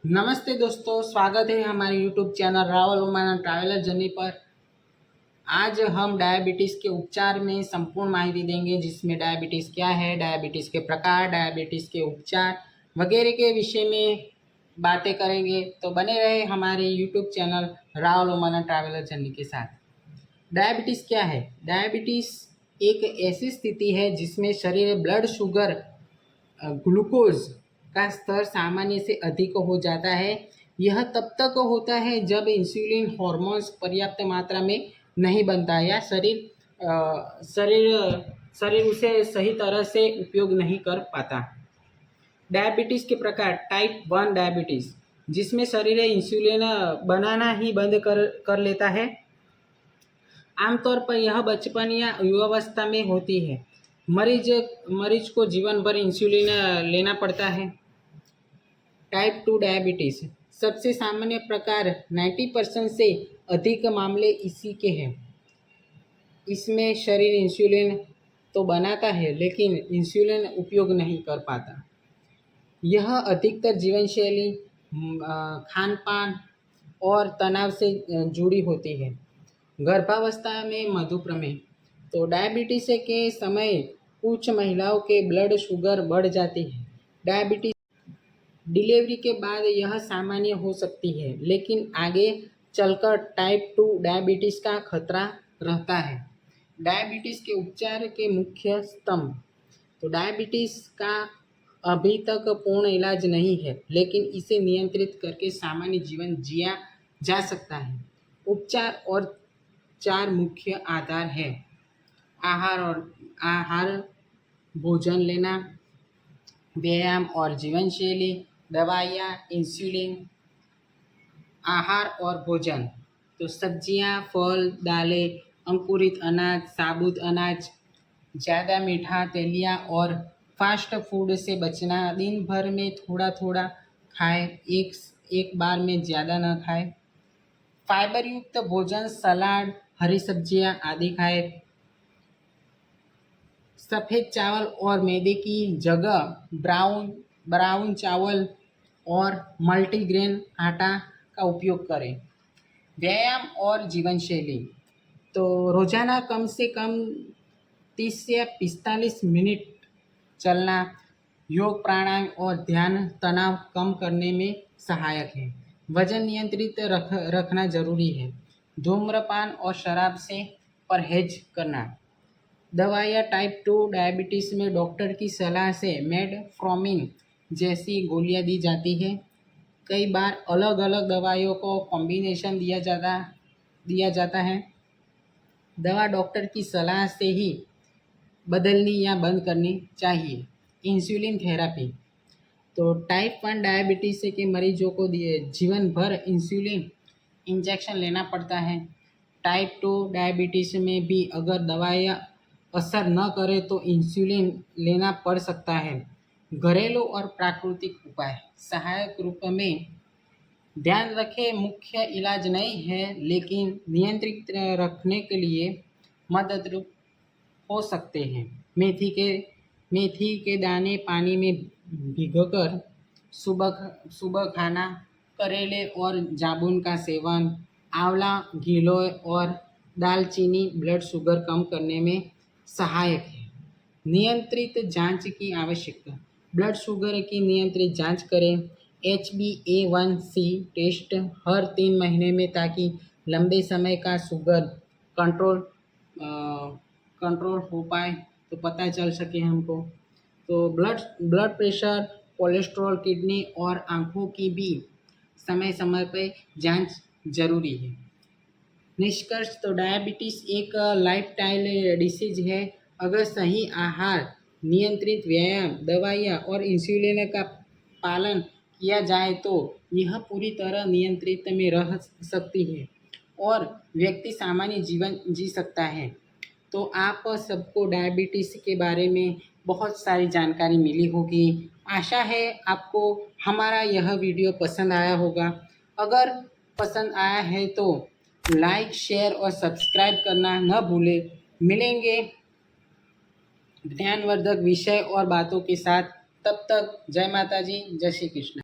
नमस्ते दोस्तों, स्वागत है हमारे YouTube channel Rawal Omana traveller journey पर। आज हम डायबिटीज़ के उपचार में संपूर्ण माहिती देंगे, जिसमें डायबिटीज़ क्या है, डायबिटीज़ के प्रकार, डायबिटीज़ के उपचार वगैरह के विषय में बातें करेंगे। तो बने रहे हमारे YouTube channel Rawal Omana traveller journey के साथ। डायबिटीज़ क्या है? डायबिटीज़ एक ऐसी स्थिति है जिसमें शरीर में ब्लड शुगर ग्लूकोज का स्तर सामान्य से अधिक हो जाता है। यह तब तक होता है जब इंसुलिन हार्मोन्स पर्याप्त मात्रा में नहीं बनता या शरीर उसे सही तरह से उपयोग नहीं कर पाता। डायबिटीज़ के प्रकार। टाइप 1 डायबिटीज़, जिसमें शरीर इंसुलिन बनाना ही बंद कर लेता है। आमतौर पर यह बचपन या युवावस्था में होती है। मरीज को जीवन भर इंसुलिन लेना पड़ता है। टाइप 2 डायबिटीज़, सबसे सामान्य प्रकार 90% से अधिक मामले इसी के हैं। इसमें शरीर इंसुलिन तो बनाता है लेकिन इंसुलिन उपयोग नहीं कर पाता। यह अधिकतर जीवन शैली, खान पान और तनाव से जुड़ी होती है। गर्भावस्था में मधुमेह। तो डायबिटीज़ के समय कुछ महिलाओं के ब्लड शुगर बढ़ जाती है। डायबिटीज़ डिलीवरी के बाद यह सामान्य हो सकती है, लेकिन आगे चलकर टाइप 2 डायबिटीज़ का खतरा रहता है। डायबिटीज़ के उपचार के मुख्य स्तंभ। तो डायबिटीज़ का अभी तक पूर्ण इलाज नहीं है, लेकिन इसे नियंत्रित करके सामान्य जीवन जिया जा सकता है। उपचार और 4 मुख्य आधार है। आहार, भोजन लेना, व्यायाम और जीवन शैली, दवाइयाँ, इंसुलिन। आहार और भोजन। तो सब्जियाँ, फल, दालें, अंकुरित अनाज, साबुत अनाज, ज़्यादा मीठा, तेलिया और फास्ट फूड से बचना। दिन भर में थोड़ा थोड़ा खाएं, एक बार में ज़्यादा न खाएं। फाइबर युक्त भोजन, सलाद, हरी सब्जियां आदि खाएं। सफ़ेद चावल और मैदे की जगह ब्राउन चावल और मल्टीग्रेन आटा का उपयोग करें। व्यायाम और जीवन शैली। तो रोज़ाना कम से कम 30 से 45 मिनट चलना, योग, प्राणायाम और ध्यान तनाव कम करने में सहायक है। वजन नियंत्रित रखना जरूरी है। धूम्रपान और शराब से परहेज करना। दवाइयाँ। टाइप 2 डायबिटीज़ में डॉक्टर की सलाह से मेटफॉर्मिन जैसी गोलियां दी जाती है। कई बार अलग अलग दवाइयों को कॉम्बिनेशन दिया जाता है। दवा डॉक्टर की सलाह से ही बदलनी या बंद करनी चाहिए। Insulin therapy. तो टाइप 1 डायबिटीज़ के मरीजों को जीवन भर इंसुलिन इंजेक्शन लेना पड़ता है। टाइप 2 डायबिटीज़ में भी अगर दवाइयाँ असर न करे तो इंसुलिन लेना पड़ सकता है। घरेलू और प्राकृतिक उपाय सहायक रूप में। ध्यान रखें, मुख्य इलाज नहीं है, लेकिन नियंत्रित रखने के लिए मददरूप हो सकते हैं। मेथी के दाने पानी में भिगोकर सुबह खाना। करेले और जामुन का सेवन। आंवला, गिलोय और दालचीनी ब्लड शुगर कम करने में सहायक है। नियंत्रित जांच की आवश्यकता। ब्लड शुगर की नियंत्रित जांच करें। HbA1c टेस्ट हर 3 महीने में, ताकि लंबे समय का शुगर कंट्रोल हो पाए, तो पता चल सके हमको। तो ब्लड प्रेशर, कोलेस्ट्रॉल, किडनी और आँखों की भी समय समय पर जांच जरूरी है। निष्कर्ष। तो डायबिटीज़ एक लाइफस्टाइल डिसीज है। अगर सही आहार, नियंत्रित व्यायाम, दवाइयाँ और इंसुलिन का पालन किया जाए तो यह पूरी तरह नियंत्रित में रह सकती है और व्यक्ति सामान्य जीवन जी सकता है। तो आप सबको डायबिटीज़ के बारे में बहुत सारी जानकारी मिली होगी। आशा है आपको हमारा यह वीडियो पसंद आया होगा। अगर पसंद आया है तो लाइक, शेयर और सब्सक्राइब करना न भूलें। मिलेंगे ज्ञानवर्धक विषय और बातों के साथ। तब तक जय माता जी, जय श्री कृष्ण।